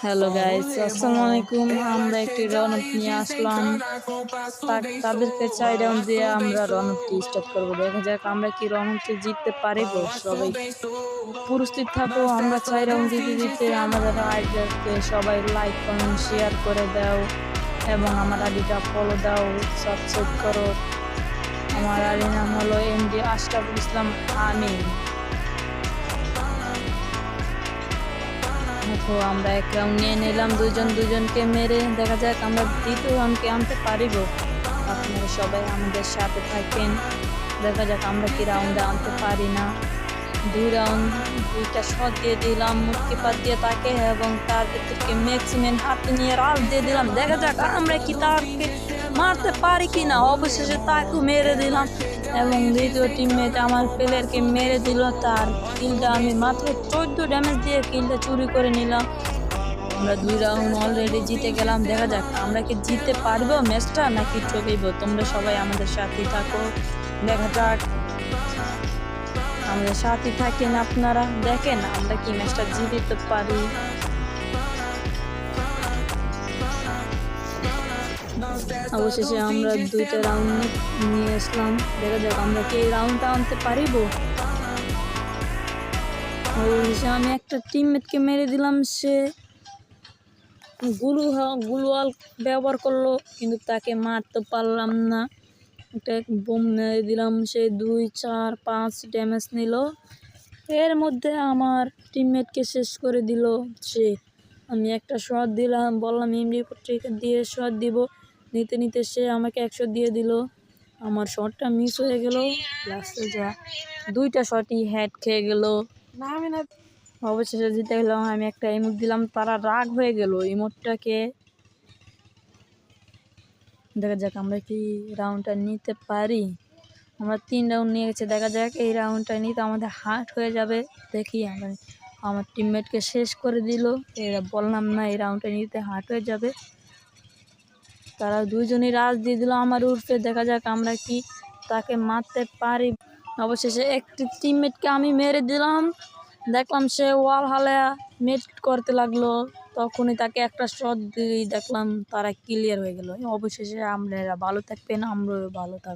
Hello guys, আসসালামু আলাইকুম। আমরা একটি রাউন্ড নিয়ে আসলাম। তাদেরকে 4 রাউন্ড দিয়ে আমরা রাউন্ডটি স্টার্ট করব। দেখা যাক আমরা কি রাউন্ডটি জিততে পারব। সবাই প্রস্তুত থাকো। আমরা 4 রাউন্ড দিতে দিতে আমাদের আইডিয়াকে সবাই লাইক কমেন্ট শেয়ার করে দাও এবং আমার আইডিটা ফলো দাও, সাবস্ক্রাইব করো। আমার আইডির নাম হলো এমডি আশরাফুল ইসলাম আমিন। দেখো আমরা এক রাউন্ড নিয়ে নিলাম, দুজনকে মেরে। দেখা যাক আমরা দ্বিতীয় রাউন্ডকে আনতে পারিব। আপনারা সবাই আমাদের সাথে থাকেন। দেখা যাক আমরা কি রাউন্ডে আনতে পারি না। 2 রাউন্ড 2টা শট দিয়ে দিলাম মুটকি পাত দিয়ে তাকে, এবং তার ভিতরকে ম্যাক্সিমাম হাতে নিয়ে রাল দিয়ে দিলাম। দেখা যাক আমরা কি তাকে মারতে পারি কিনা। অবশেষে তাকে মেরে দিলাম এবং দ্বিতীয় টিমমেট আমার প্লেয়ারকে মেরে দিল। তার কিলটা আমি মাত্র 14 ড্যামেজ দিয়ে কিলটা চুরি করে নিলাম। আমরা 2 রাউন্ড অলরেডি জিতে গেলাম। দেখা যাক আমরা কি জিততে পারবো ম্যাচটা নাকি ঠকইব। তোমরা সবাই আমাদের সাথেই থাকো। দেখা যাক, আমাদের সাথে থাকেন, আপনারা দেখেন আমরা কি ম্যাচটা জিততে পারি। অবশেষে আমরা 2টা রাউন্ড নিয়ে আসলাম। দেখা যাক আমরা কি এই রাউন্ডটা আনতে পারিব। অবশেষে আমি একটা টিমমেটকে মেরে দিলাম। সে গুলওয়াল ব্যবহার করলো, কিন্তু তাকে মারতে পারলাম না। একটা বোম মেরে দিলাম, সে 2, 4, 5 ড্যামেজ নিল। এর মধ্যে আমার টিমমেটকে শেষ করে দিল সে। আমি একটা শট দিলাম, বললাম এমডি পত্রিকা দিয়ে শট দিব, নিতে নিতে সে আমাকে 100 দিয়ে দিল। আমার শটটা মিস হয়ে গেল। লাস্টে যা 2টা শটই হেড খেয়ে গেল। অবশেষে জিতে গেলাম। আমি একটা ইমোট দিলাম, তারা রাগ হয়ে গেল ইমোটটাকে। দেখা যাক আমরা কি রাউন্ডটা নিতে পারি। আমরা 3 রাউন্ড নিয়ে গেছি। দেখা যাক এই রাউন্ডটা নিতে আমাদের হার্ট হয়ে যাবে। দেখি আমার টিমমেটকে শেষ করে দিল। এরা বললাম না এই রাউন্ডটা নিতে হার্ট হয়ে যাবে। তারা 2জনই রাজ দিয়ে দিল আমার উর্ফে। দেখা যাক আমরা কি তাকে মারতে পারি। অবশেষে একটি টিমমেটকে আমি মেরে দিলাম। দেখলাম সে ওয়াল হালে মেট করতে লাগলো, তখনই তাকে একটা শট দিয়ে দেখলাম তারা ক্লিয়ার হয়ে গেল। অবশেষে আমরা ভালো থাকবেন, আমরাও ভালো থাকবো।